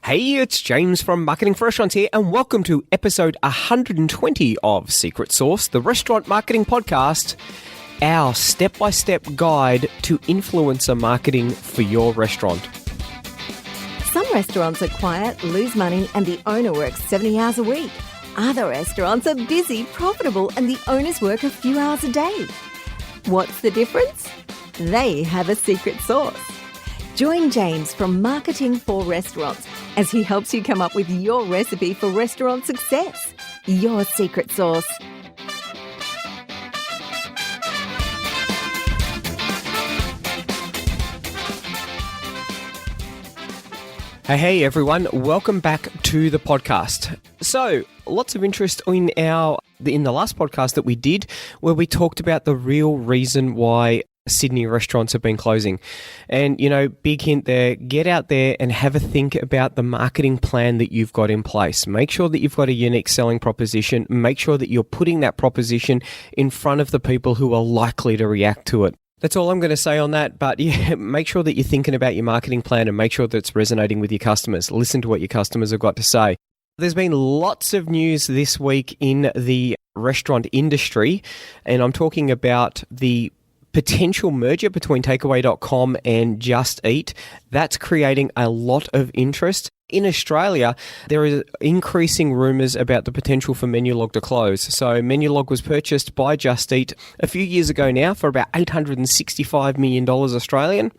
Hey, it's James from Marketing for Restaurants here, and welcome to episode 120 of Secret Sauce, the restaurant marketing podcast, our step-by-step guide to influencer marketing for your restaurant. Some restaurants are quiet, lose money, and the owner works 70 hours a week. Other restaurants are busy, profitable, and the owners work a few hours a day. What's the difference? They have a secret sauce. Join James from Marketing for Restaurants as he helps you come up with your recipe for restaurant success. Your secret sauce. Hey everyone, welcome back to the podcast. So, lots of interest in the last podcast that we did, where we talked about the real reason why Sydney restaurants have been closing. And, big hint there, get out there and have a think about the marketing plan that you've got in place. Make sure that you've got a unique selling proposition. Make sure that you're putting that proposition in front of the people who are likely to react to it. That's all I'm going to say on that, but yeah, make sure that you're thinking about your marketing plan and make sure that it's resonating with your customers. Listen to what your customers have got to say. There's been lots of news this week in the restaurant industry, and I'm talking about the potential merger between Takeaway.com and Just Eat. That's creating a lot of interest. In Australia, there is increasing rumours about the potential for Menulog to close. So Menulog was purchased by Just Eat a few years ago now for about $865 million Australian.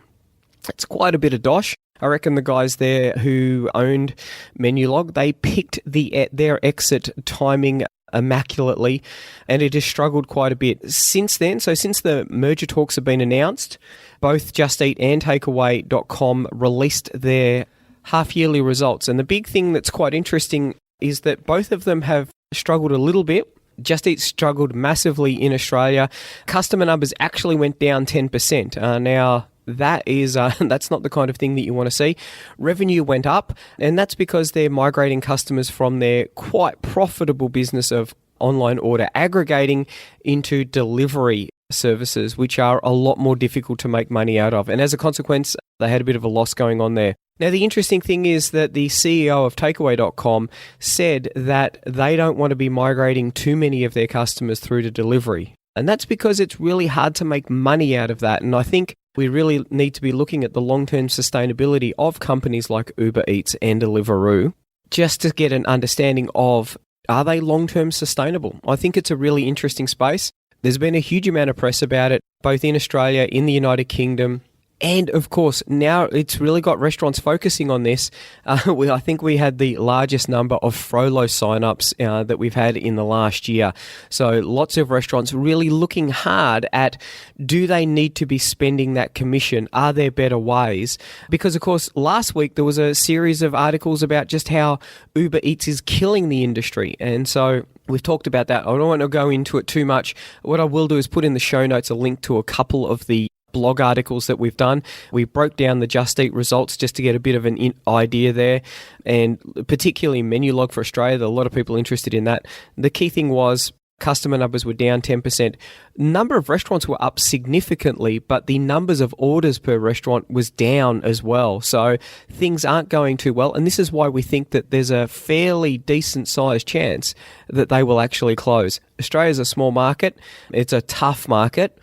That's quite a bit of dosh. I reckon the guys there who owned Menulog, they picked their exit timing immaculately, and it has struggled quite a bit since then. So since the merger talks have been announced, both Just Eat and Takeaway.com released their half-yearly results. And the big thing that's quite interesting is that both of them have struggled a little bit. Just Eat struggled massively in Australia. Customer numbers actually went down 10%. Now, that's not the kind of thing that you want to see. Revenue went up, and that's because they're migrating customers from their quite profitable business of online order aggregating into delivery services, which are a lot more difficult to make money out of. And as a consequence, they had a bit of a loss going on there. Now, the interesting thing is that the CEO of Takeaway.com said that they don't want to be migrating too many of their customers through to delivery. And that's because it's really hard to make money out of that. And I think we really need to be looking at the long-term sustainability of companies like Uber Eats and Deliveroo just to get an understanding of, are they long-term sustainable? I think it's a really interesting space. There's been a huge amount of press about it, both in Australia, in the United Kingdom, and of course, now it's really got restaurants focusing on this. I think we had the largest number of Frollo sign-ups that we've had in the last year. So lots of restaurants really looking hard at, do they need to be spending that commission? Are there better ways? Because, of course, last week there was a series of articles about just how Uber Eats is killing the industry. And so we've talked about that. I don't want to go into it too much. What I will do is put in the show notes a link to a couple of the blog articles that we've done. We broke down the Just Eat results just to get a bit of an idea there, and particularly Menulog for Australia. There are a lot of people interested in that. The key thing was customer numbers were down 10%. Number of restaurants were up significantly, but the numbers of orders per restaurant was down as well. So things aren't going too well, and this is why we think that there's a fairly decent sized chance that they will actually close. Australia's a small market. It's a tough market.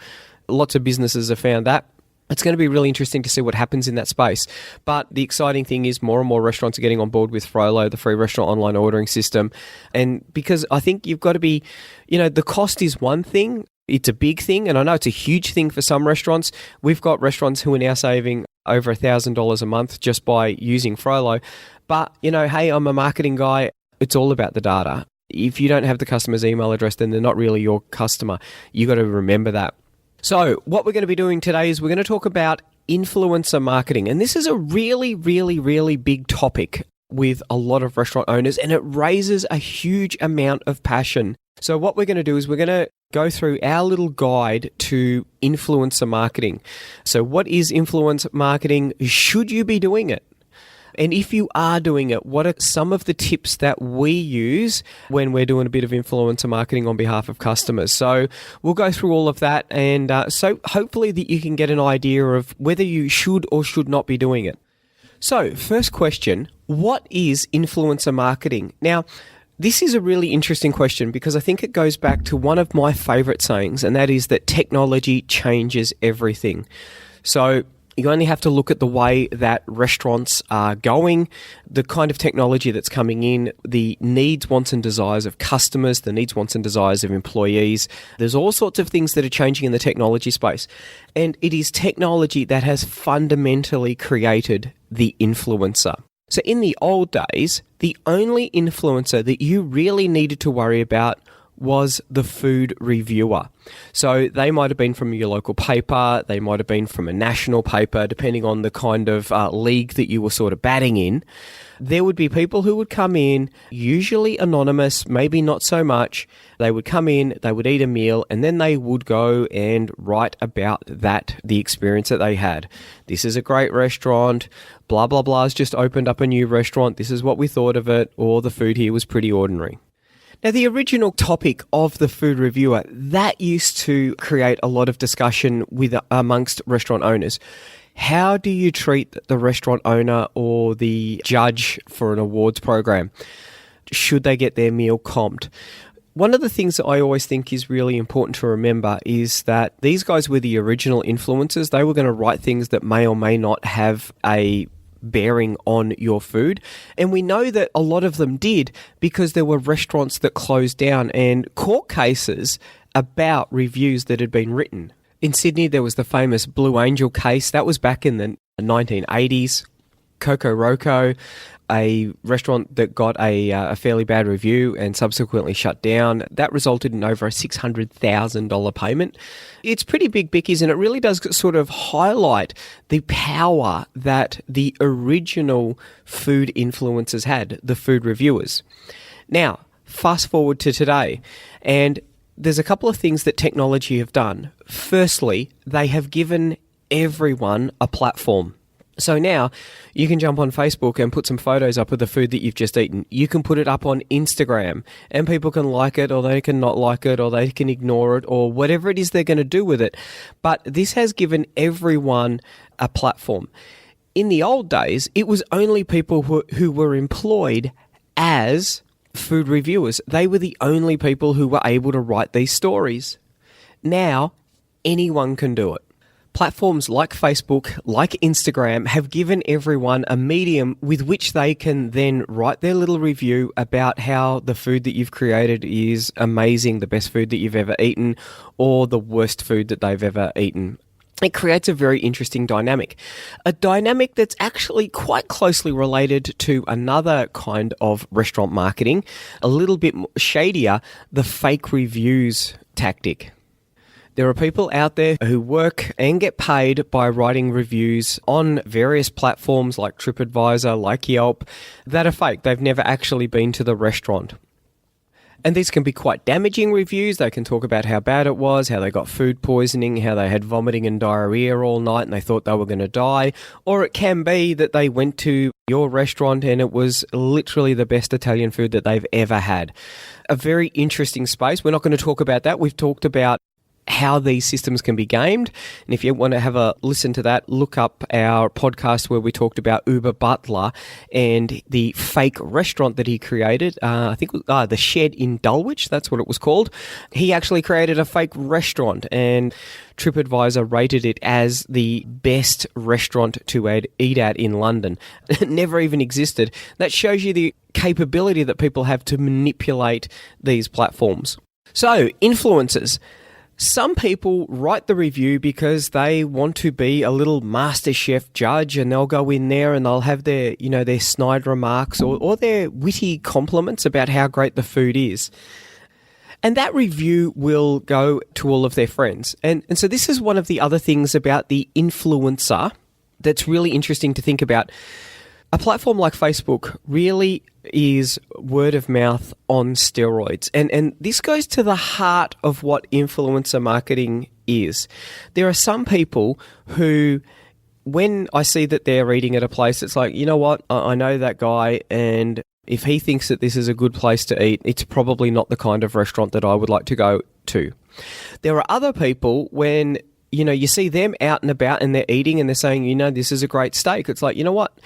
Lots of businesses have found that. It's going to be really interesting to see what happens in that space. But the exciting thing is more and more restaurants are getting on board with Frollo, the free restaurant online ordering system. And because I think you've got to be, the cost is one thing. It's a big thing. And I know it's a huge thing for some restaurants. We've got restaurants who are now saving over $1,000 a month just by using Frollo. But, hey, I'm a marketing guy. It's all about the data. If you don't have the customer's email address, then they're not really your customer. You got to remember that. So what we're going to be doing today is we're going to talk about influencer marketing. And this is a really, really, really big topic with a lot of restaurant owners, and it raises a huge amount of passion. So what we're going to do is we're going to go through our little guide to influencer marketing. So what is influencer marketing? Should you be doing it? And if you are doing it, what are some of the tips that we use when we're doing a bit of influencer marketing on behalf of customers? So we'll go through all of that, and so hopefully that you can get an idea of whether you should or should not be doing it. So, first question, what is influencer marketing? Now, this is a really interesting question because I think it goes back to one of my favorite sayings, and that is that technology changes everything. So, you only have to look at the way that restaurants are going, the kind of technology that's coming in, the needs, wants and desires of customers, the needs, wants and desires of employees. There's all sorts of things that are changing in the technology space. And it is technology that has fundamentally created the influencer. So in the old days, the only influencer that you really needed to worry about was the food reviewer. So they might have been from your local paper, they might have been from a national paper, depending on the kind of league that you were sort of batting in. There would be people who would come in, usually anonymous, maybe not so much. They would come in, they would eat a meal, and then they would go and write about that, the experience that they had. This is a great restaurant, blah, blah, blah, has just opened up a new restaurant, this is what we thought of it, or the food here was pretty ordinary. Now, the original topic of the food reviewer, that used to create a lot of discussion amongst restaurant owners. How do you treat the restaurant owner or the judge for an awards program? Should they get their meal comped? One of the things that I always think is really important to remember is that these guys were the original influencers. They were going to write things that may or may not have a bearing on your food. And we know that a lot of them did because there were restaurants that closed down and court cases about reviews that had been written. In Sydney, there was the famous Blue Angel case. That was back in the 1980s. Coco Roco, a restaurant that got a fairly bad review and subsequently shut down. That resulted in over a $600,000 payment. It's pretty big bickies, and it really does sort of highlight the power that the original food influencers had, the food reviewers. Now, fast forward to today, and there's a couple of things that technology have done. Firstly, they have given everyone a platform. So now you can jump on Facebook and put some photos up of the food that you've just eaten. You can put it up on Instagram and people can like it or they can not like it or they can ignore it or whatever it is they're going to do with it. But this has given everyone a platform. In the old days, it was only people who were employed as food reviewers. They were the only people who were able to write these stories. Now, anyone can do it. Platforms like Facebook, like Instagram, have given everyone a medium with which they can then write their little review about how the food that you've created is amazing, the best food that you've ever eaten, or the worst food that they've ever eaten. It creates a very interesting dynamic. A dynamic that's actually quite closely related to another kind of restaurant marketing, a little bit shadier, the fake reviews tactic. There are people out there who work and get paid by writing reviews on various platforms like TripAdvisor, like Yelp, that are fake. They've never actually been to the restaurant. And these can be quite damaging reviews. They can talk about how bad it was, how they got food poisoning, how they had vomiting and diarrhea all night and they thought they were going to die. Or it can be that they went to your restaurant and it was literally the best Italian food that they've ever had. A very interesting space. We're not going to talk about that. We've talked about how these systems can be gamed. And if you want to have a listen to that, look up our podcast where we talked about Uber Butler and the fake restaurant that he created. I think the Shed in Dulwich, that's what it was called. He actually created a fake restaurant and TripAdvisor rated it as the best restaurant to eat at in London. It never even existed. That shows you the capability that people have to manipulate these platforms. So, influencers. Some people write the review because they want to be a little MasterChef judge and they'll go in there and they'll have their, their snide remarks or their witty compliments about how great the food is. And that review will go to all of their friends. And so this is one of the other things about the influencer that's really interesting to think about. A platform like Facebook really is word of mouth on steroids. And this goes to the heart of what influencer marketing is. There are some people who, when I see that they're eating at a place, it's like, you know what, I know that guy, and if he thinks that this is a good place to eat, it's probably not the kind of restaurant that I would like to go to. There are other people when you see them out and about and they're eating and they're saying, this is a great steak. It's like, you know what?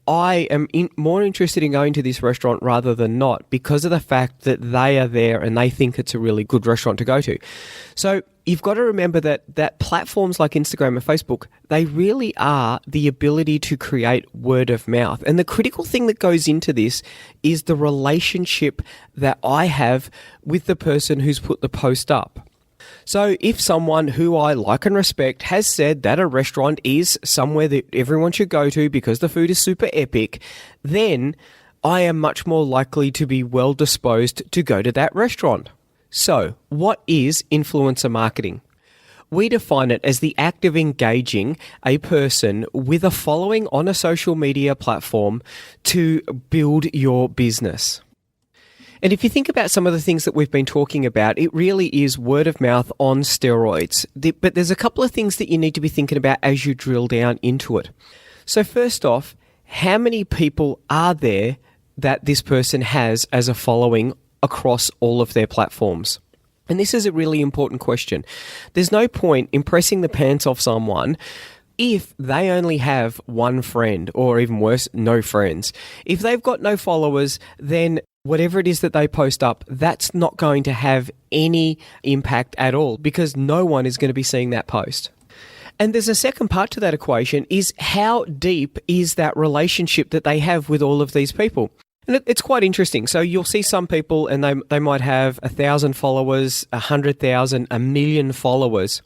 I am more interested in going to this restaurant rather than not because of the fact that they are there and they think it's a really good restaurant to go to. So you've got to remember that platforms like Instagram and Facebook, they really are the ability to create word of mouth. And the critical thing that goes into this is the relationship that I have with the person who's put the post up. So if someone who I like and respect has said that a restaurant is somewhere that everyone should go to because the food is super epic, then I am much more likely to be well disposed to go to that restaurant. So what is influencer marketing? We define it as the act of engaging a person with a following on a social media platform to build your business. And if you think about some of the things that we've been talking about, it really is word of mouth on steroids. But there's a couple of things that you need to be thinking about as you drill down into it. So first off, how many people are there that this person has as a following across all of their platforms? And this is a really important question. There's no point impressing the pants off someone if they only have one friend, or even worse, no friends. If they've got no followers, then whatever it is that they post up, that's not going to have any impact at all because no one is going to be seeing that post. And there's a second part to that equation is how deep is that relationship that they have with all of these people? And it's quite interesting. So you'll see some people and they might have 1,000 followers, 100,000, 1 million followers.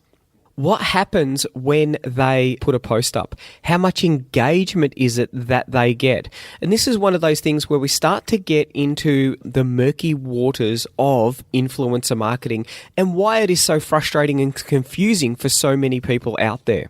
What happens when they put a post up? How much engagement is it that they get? And this is one of those things where we start to get into the murky waters of influencer marketing and why it is so frustrating and confusing for so many people out there.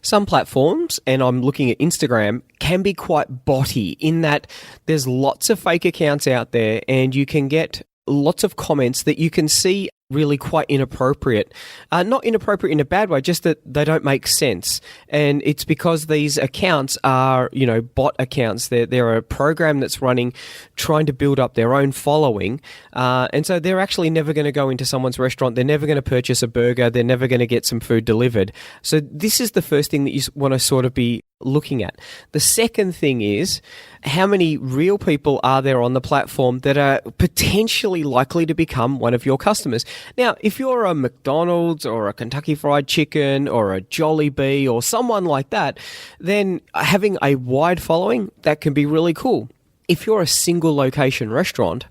Some platforms, and I'm looking at Instagram, can be quite botty in that there's lots of fake accounts out there and you can get lots of comments that you can see really quite inappropriate. Not inappropriate in a bad way, just that they don't make sense. And it's because these accounts are, bot accounts. They're a program that's running, trying to build up their own following. And so they're actually never going to go into someone's restaurant. They're never going to purchase a burger. They're never going to get some food delivered. So this is the first thing that you want to sort of be looking at. The second thing is how many real people are there on the platform that are potentially likely to become one of your customers. Now, if you're a McDonald's or a Kentucky Fried Chicken or a Jollibee or someone like that, then having a wide following, that can be really cool. If you're a single location restaurant,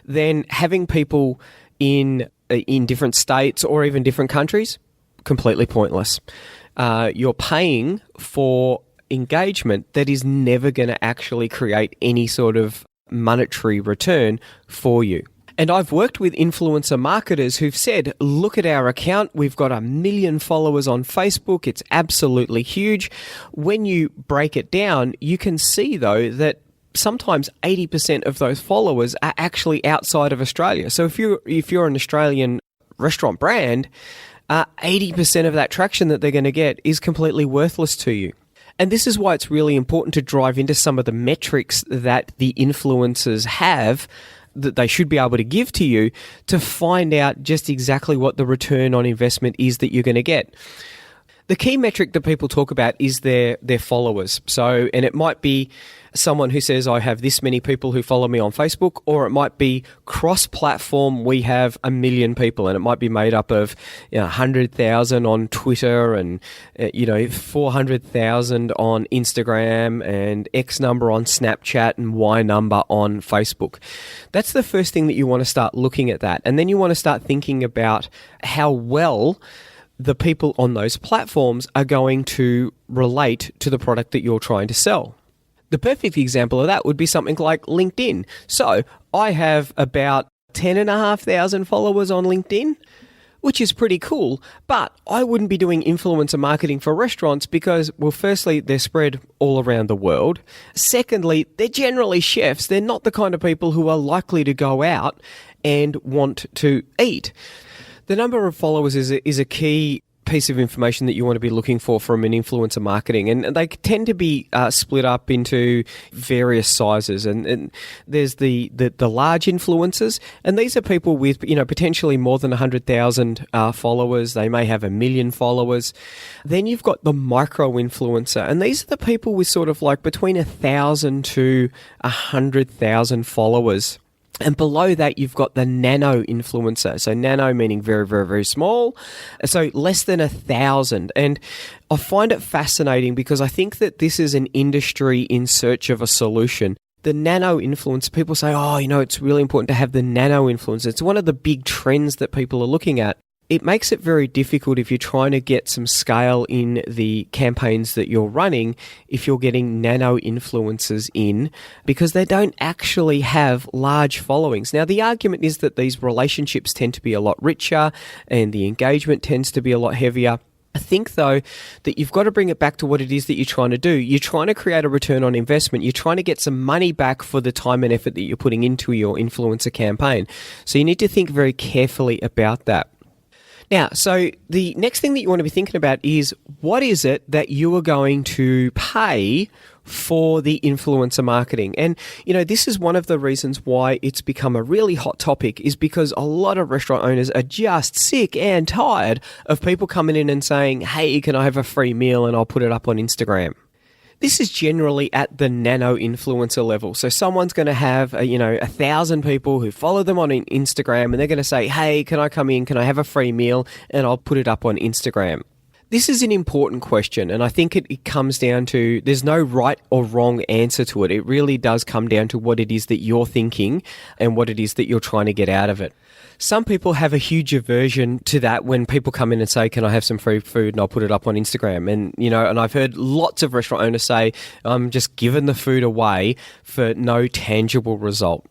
then having people in different states or even different countries, completely pointless. You're paying for engagement that is never going to actually create any sort of monetary return for you. And I've worked with influencer marketers who've said, look at our account. We've got 1 million followers on Facebook. It's absolutely huge. When you break it down, you can see, though, that sometimes 80% of those followers are actually outside of Australia. So if you're an Australian restaurant brand, 80% of that traction that they're going to get is completely worthless to you. And this is why it's really important to drive into some of the metrics that the influencers have that they should be able to give to you to find out just exactly what the return on investment is that you're going to get. The key metric that people talk about is their followers. So, and it might be someone who says, I have this many people who follow me on Facebook, or it might be cross-platform, we have 1 million people, and it might be made up of 100,000 on Twitter and 400,000 on Instagram and X number on Snapchat and Y number on Facebook. That's the first thing that you want to start looking at that. And then you want to start thinking about how well the people on those platforms are going to relate to the product that you're trying to sell. The perfect example of that would be something like LinkedIn. So I have about 10,500 followers on LinkedIn, which is pretty cool, but I wouldn't be doing influencer marketing for restaurants because, well, firstly, they're spread all around the world. Secondly, they're generally chefs. They're not the kind of people who are likely to go out and want to eat. The number of followers is a key piece of information that you want to be looking for from an influencer marketing, and they tend to be split up into various sizes. And there's the large influencers, and these are people with potentially more than 100,000 followers. They may have 1 million followers. Then you've got the micro influencer, and these are the people with sort of like between 1,000 to 100,000 followers. And below that, you've got the nano influencer. So nano meaning very, very, very small. So less than 1,000. And I find it fascinating because I think that this is an industry in search of a solution. The nano influencer, people say, it's really important to have the nano influencer. It's one of the big trends that people are looking at. It makes it very difficult if you're trying to get some scale in the campaigns that you're running if you're getting nano influencers in, because they don't actually have large followings. Now, the argument is that these relationships tend to be a lot richer and the engagement tends to be a lot heavier. I think, though, that you've got to bring it back to what it is that you're trying to do. You're trying to create a return on investment. You're trying to get some money back for the time and effort that you're putting into your influencer campaign. So you need to think very carefully about that. Now, so the next thing that you want to be thinking about is what is it that you are going to pay for the influencer marketing? And, this is one of the reasons why it's become a really hot topic, is because a lot of restaurant owners are just sick and tired of people coming in and saying, hey, can I have a free meal and I'll put it up on Instagram? This is generally at the nano influencer level. So someone's going to have, 1,000 people who follow them on Instagram, and they're going to say, hey, can I come in? Can I have a free meal? And I'll put it up on Instagram. This is an important question, and I think it comes down to, there's no right or wrong answer to it. It really does come down to what it is that you're thinking and what it is that you're trying to get out of it. Some people have a huge aversion to that when people come in and say, can I have some free food and I'll put it up on Instagram? And, and I've heard lots of restaurant owners say, I'm just giving the food away for no tangible result.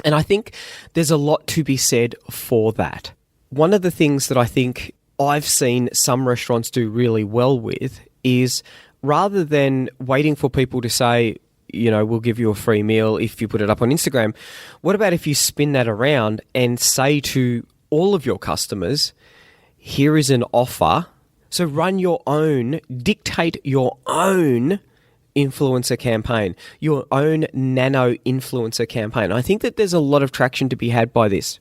And I think there's a lot to be said for that. One of the things that I think I've seen some restaurants do really well with is, rather than waiting for people to say, we'll give you a free meal if you put it up on Instagram, what about if you spin that around and say to all of your customers, here is an offer. So run your own, dictate your own influencer campaign, your own nano influencer campaign. I think that there's a lot of traction to be had by this.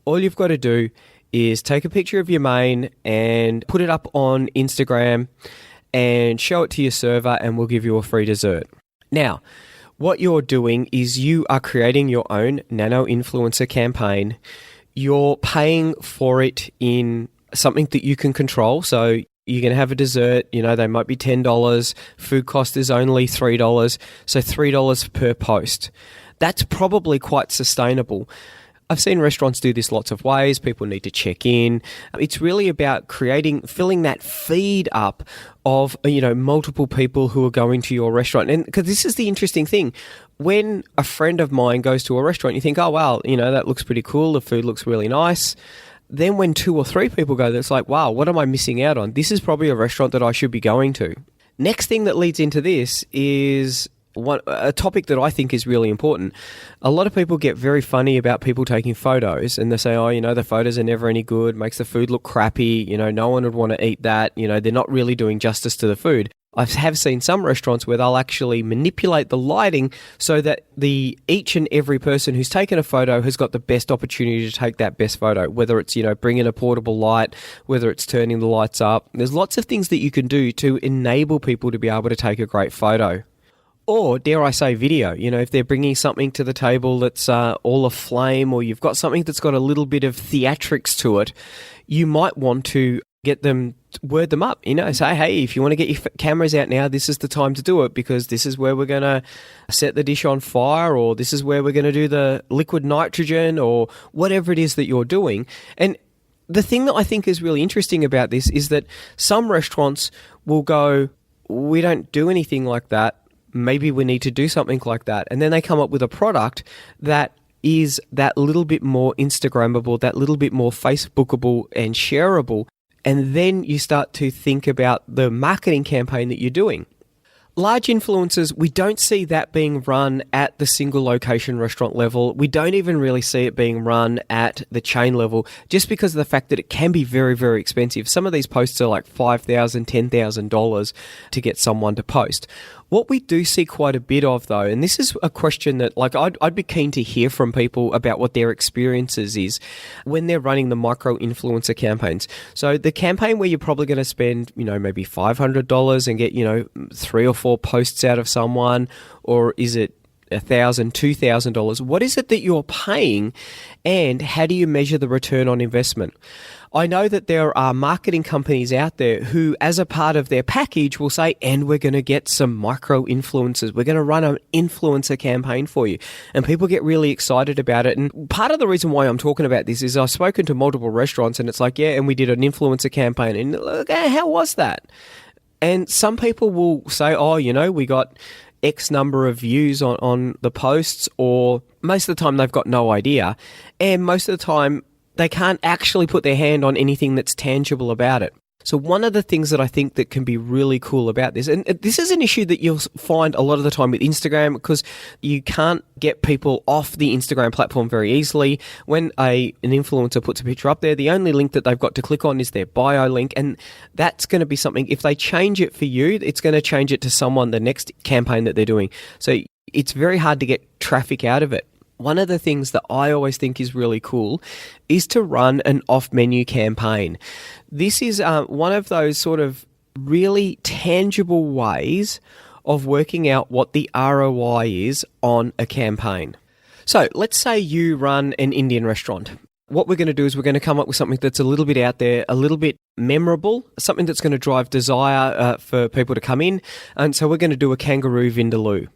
All you've got to do is take a picture of your main and put it up on Instagram and show it to your server, and we'll give you a free dessert. Now, what you're doing is you are creating your own nano influencer campaign. You're paying for it in something that you can control. So you're going to have a dessert, they might be $10. Food cost is only $3. So $3 per post. That's probably quite sustainable. I've seen restaurants do this lots of ways. People need to check in. It's really about filling that feed up of, multiple people who are going to your restaurant. And because this is the interesting thing, when a friend of mine goes to a restaurant, you think, oh, wow, that looks pretty cool. The food looks really nice. Then when 2 or 3 people go, it's like, wow, what am I missing out on? This is probably a restaurant that I should be going to. Next thing that leads into this is a topic that I think is really important. A lot of people get very funny about people taking photos, and they say, the photos are never any good, makes the food look crappy, no one would want to eat that, they're not really doing justice to the food. I have seen some restaurants where they'll actually manipulate the lighting so that each and every person who's taken a photo has got the best opportunity to take that best photo, whether it's, bringing a portable light, whether it's turning the lights up. There's lots of things that you can do to enable people to be able to take a great photo. Or, dare I say, video. If they're bringing something to the table that's all aflame, or you've got something that's got a little bit of theatrics to it, you might want to word them up, say, hey, if you want to get your cameras out now, this is the time to do it, because this is where we're going to set the dish on fire, or this is where we're going to do the liquid nitrogen, or whatever it is that you're doing. And the thing that I think is really interesting about this is that some restaurants will go, we don't do anything like that. Maybe we need to do something like that. And then they come up with a product that is that little bit more Instagrammable, that little bit more Facebookable and shareable. And then you start to think about the marketing campaign that you're doing. Large influencers, we don't see that being run at the single location restaurant level. We don't even really see it being run at the chain level just because of the fact that it can be very, very expensive. Some of these posts are like $5,000, $10,000 to get someone to post. What we do see quite a bit of, though, and this is a question that I'd be keen to hear from people about what their experiences is when they're running the micro influencer campaigns. So the campaign where you're probably going to spend, maybe $500 and get, 3 or 4 posts out of someone, or is it $1,000, $2,000? What is it that you're paying, and how do you measure the return on investment? I know that there are marketing companies out there who, as a part of their package, will say, and we're going to get some micro influencers. We're going to run an influencer campaign for you. And people get really excited about it. And part of the reason why I'm talking about this is I've spoken to multiple restaurants and it's like, yeah, and we did an influencer campaign. And look, how was that? And some people will say, oh, we got X number of views on the posts, or most of the time they've got no idea. And most of the time, they can't actually put their hand on anything that's tangible about it. So one of the things that I think that can be really cool about this, and this is an issue that you'll find a lot of the time with Instagram, because you can't get people off the Instagram platform very easily. When an influencer puts a picture up there, the only link that they've got to click on is their bio link, and that's going to be something, if they change it for you, it's going to change it to someone the next campaign that they're doing. So it's very hard to get traffic out of it. One of the things that I always think is really cool is to run an off-menu campaign. This is one of those sort of really tangible ways of working out what the ROI is on a campaign. So let's say you run an Indian restaurant. What we're going to do is we're going to come up with something that's a little bit out there, a little bit memorable, something that's going to drive desire for people to come in. And so we're going to do a kangaroo vindaloo.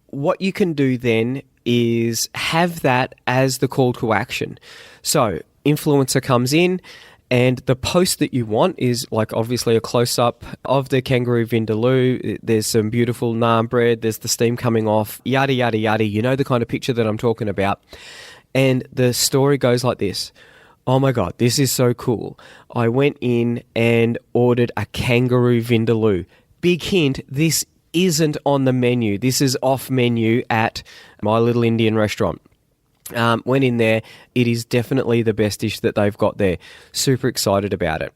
What you can do then is have that as the call to action. So influencer comes in, and the post that you want is like obviously a close-up of the kangaroo vindaloo. There's some beautiful naan bread. There's the steam coming off, yada, yada, yada. You know the kind of picture that I'm talking about. And the story goes like this. Oh my God, this is so cool. I went in and ordered a kangaroo vindaloo. Big hint, this isn't on the menu. This is off menu at my little Indian restaurant. Went in there. It is definitely the best dish that they've got there. Super excited about it.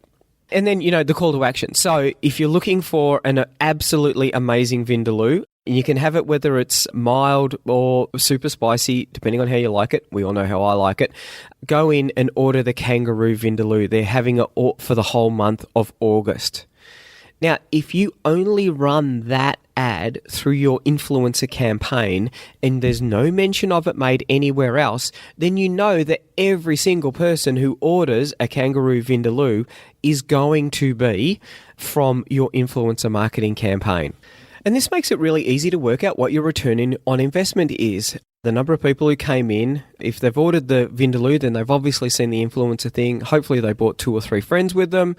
And then, the call to action. So if you're looking for an absolutely amazing vindaloo, you can have it whether it's mild or super spicy, depending on how you like it. We all know how I like it. Go in and order the kangaroo vindaloo. They're having it for the whole month of August. Now, if you only run that ad through your influencer campaign and there's no mention of it made anywhere else, then you know that every single person who orders a kangaroo vindaloo is going to be from your influencer marketing campaign. And this makes it really easy to work out what your return on investment is. The number of people who came in, if they've ordered the vindaloo, then they've obviously seen the influencer thing. Hopefully they brought 2 or 3 friends with them.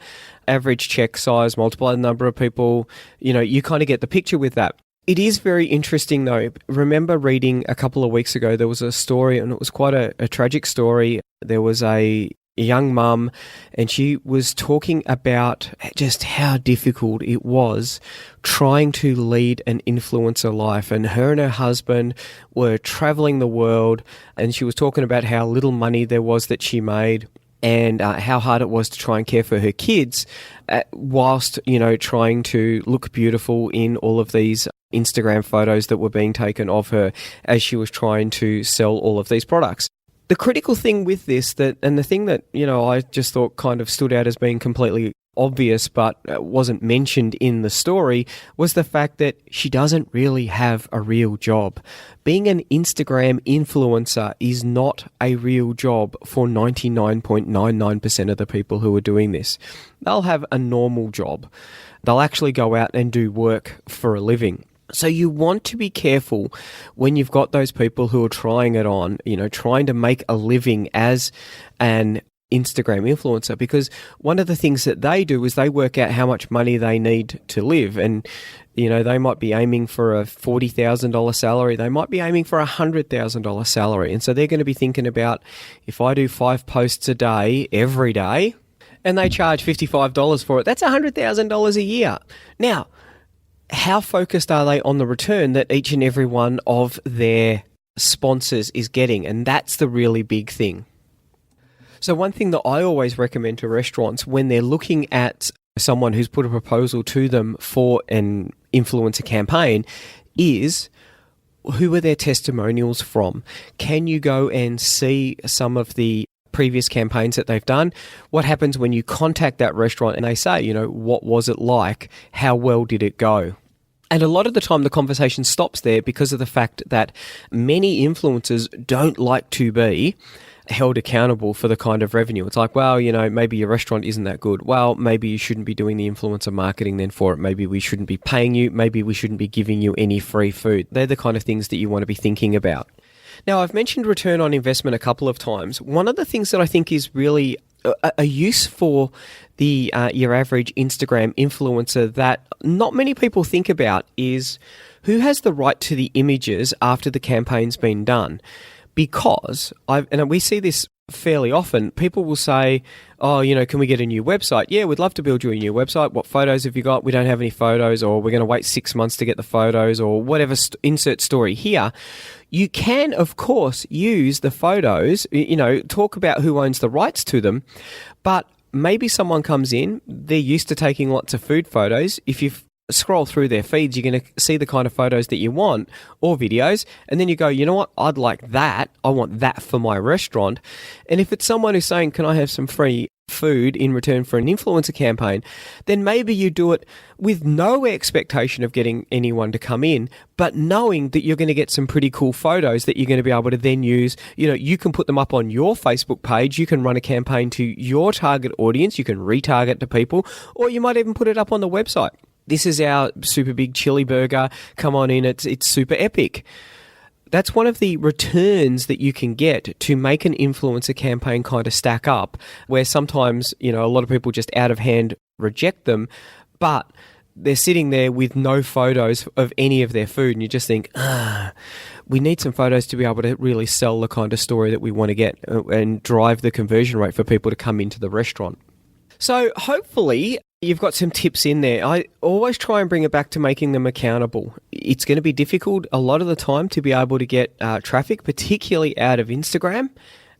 Average check size, multiply the number of people. You kind of get the picture with that. It is very interesting though. Remember reading a couple of weeks ago, there was a story, and it was quite a tragic story. There was a young mum, and she was talking about just how difficult it was trying to lead an influencer life. And her husband were traveling the world, and she was talking about how little money there was that she made, and how hard it was to try and care for her kids whilst, trying to look beautiful in all of these Instagram photos that were being taken of her as she was trying to sell all of these products. The critical thing with this, and the thing that, I just thought kind of stood out as being completely obvious but wasn't mentioned in the story, was the fact that she doesn't really have a real job. Being an Instagram influencer is not a real job for 99.99% of the people who are doing this. They'll have a normal job. They'll actually go out and do work for a living. So you want to be careful when you've got those people who are trying it on, trying to make a living as an Instagram influencer, because one of the things that they do is they work out how much money they need to live. And, they might be aiming for a $40,000 salary. They might be aiming for a $100,000 salary. And so they're going to be thinking about, if I do 5 posts a day, every day, and they charge $55 for it, that's $100,000 a year. Now, how focused are they on the return that each and every one of their sponsors is getting? And that's the really big thing. So one thing that I always recommend to restaurants when they're looking at someone who's put a proposal to them for an influencer campaign is, who are their testimonials from? Can you go and see some of the previous campaigns that they've done? What happens when you contact that restaurant and they say, what was it like? How well did it go? And a lot of the time the conversation stops there because of the fact that many influencers don't like to be held accountable for the kind of revenue. It's like, well, maybe your restaurant isn't that good. Well, maybe you shouldn't be doing the influencer marketing then for it. Maybe we shouldn't be paying you. Maybe we shouldn't be giving you any free food. They're the kind of things that you want to be thinking about. Now, I've mentioned return on investment a couple of times. One of the things that I think is really a use for the your average Instagram influencer that not many people think about is who has the right to the images after the campaign's been done. Because we see this fairly often. People will say, oh, can we get a new website? Yeah, we'd love to build you a new website. What photos have you got? We don't have any photos, or we're going to wait 6 months to get the photos, or whatever, insert story here. You can, of course, use the photos, talk about who owns the rights to them, but maybe someone comes in, they're used to taking lots of food photos. If you scroll through their feeds, you're going to see the kind of photos that you want or videos, and then you go, you know what, I'd like that. I want that for my restaurant. And if it's someone who's saying, can I have some free food in return for an influencer campaign, then maybe you do it with no expectation of getting anyone to come in, but knowing that you're going to get some pretty cool photos that you're going to be able to then use. You can put them up on your Facebook page, you can run a campaign to your target audience, you can retarget to people, or you might even put it up on the website. This is our super big chili burger. Come on in, it's super epic. That's one of the returns that you can get to make an influencer campaign kind of stack up, where sometimes, a lot of people just out of hand reject them, but they're sitting there with no photos of any of their food, and you just think, we need some photos to be able to really sell the kind of story that we want to get and drive the conversion rate for people to come into the restaurant. So hopefully you've got some tips in there. I always try and bring it back to making them accountable. It's going to be difficult a lot of the time to be able to get traffic, particularly out of Instagram.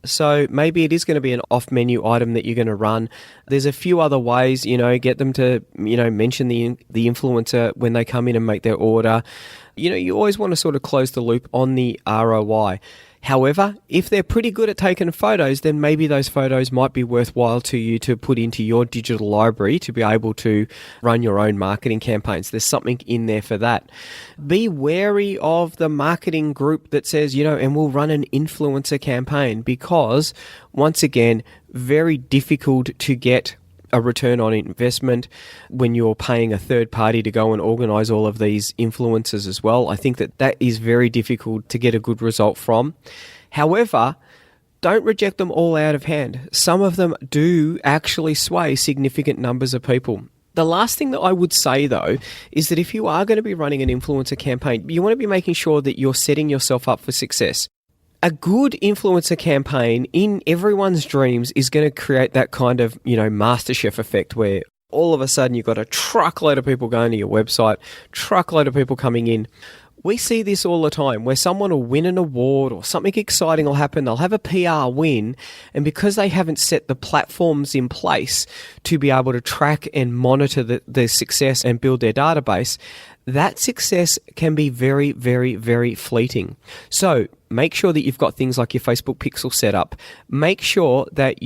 So maybe it is going to be an off-menu item that you're going to run. There's a few other ways, get them to, mention the influencer when they come in and make their order. You always want to sort of close the loop on the ROI. However, if they're pretty good at taking photos, then maybe those photos might be worthwhile to you to put into your digital library to be able to run your own marketing campaigns. There's something in there for that. Be wary of the marketing group that says, and we'll run an influencer campaign, because once again, very difficult to get a return on investment when you're paying a third party to go and organize all of these influencers as well. I think that is very difficult to get a good result from. However, don't reject them all out of hand. Some of them do actually sway significant numbers of people. The last thing that I would say, though, is that if you are going to be running an influencer campaign, you want to be making sure that you're setting yourself up for success. A good influencer campaign in everyone's dreams is going to create that kind of, MasterChef effect where all of a sudden you've got a truckload of people going to your website, truckload of people coming in. We see this all the time where someone will win an award or something exciting will happen. They'll have a PR win, and because they haven't set the platforms in place to be able to track and monitor the success and build their database, that success can be very, very, very fleeting. So make sure that you've got things like your Facebook pixel set up. Make sure that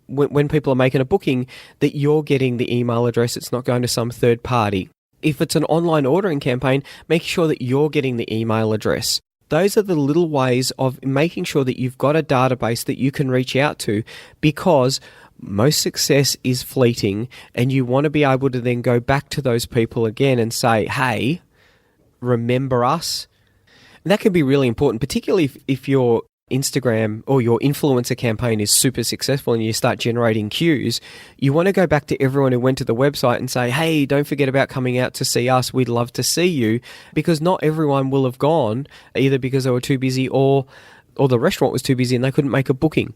when people are making a booking, that you're getting the email address. It's not going to some third party. If it's an online ordering campaign, make sure that you're getting the email address. Those are the little ways of making sure that you've got a database that you can reach out to, because most success is fleeting, and you want to be able to then go back to those people again and say, hey, remember us? And that can be really important, particularly if your Instagram or your influencer campaign is super successful and you start generating queues. You want to go back to everyone who went to the website and say, hey, don't forget about coming out to see us. We'd love to see you, because not everyone will have gone, either because they were too busy or the restaurant was too busy and they couldn't make a booking.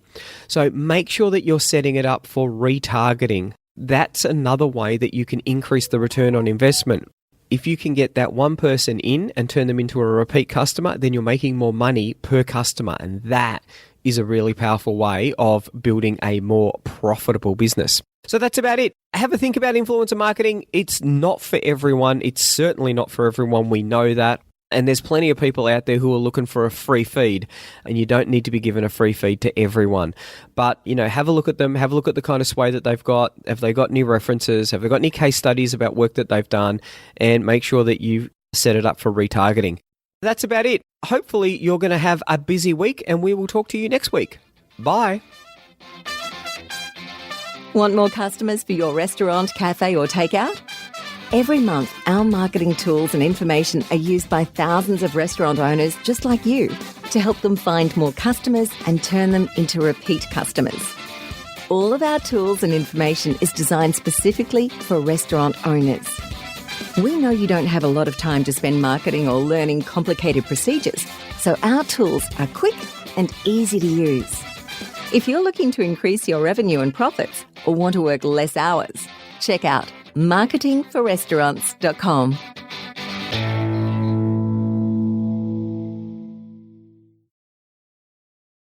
So make sure that you're setting it up for retargeting. That's another way that you can increase the return on investment. if you can get that one person in and turn them into a repeat customer, then you're making more money per customer. And that is a really powerful way of building a more profitable business. So that's about it. Have a think about influencer marketing. It's not for everyone. It's certainly not for everyone. We know that. And there's plenty of people out there who are looking for a free feed, and you don't need to be given a free feed to everyone. But, have a look at them, have a look at the kind of sway that they've got. Have they got any references? Have they got any case studies about work that they've done? And make sure that you set it up for retargeting. That's about it. Hopefully you're going to have a busy week, and we will talk to you next week. Bye. Want more customers for your restaurant, cafe or takeout? Every month, our marketing tools and information are used by thousands of restaurant owners just like you to help them find more customers and turn them into repeat customers. All of our tools and information is designed specifically for restaurant owners. We know you don't have a lot of time to spend marketing or learning complicated procedures, so our tools are quick and easy to use. If you're looking to increase your revenue and profits or want to work less hours, check out marketingforrestaurants.com.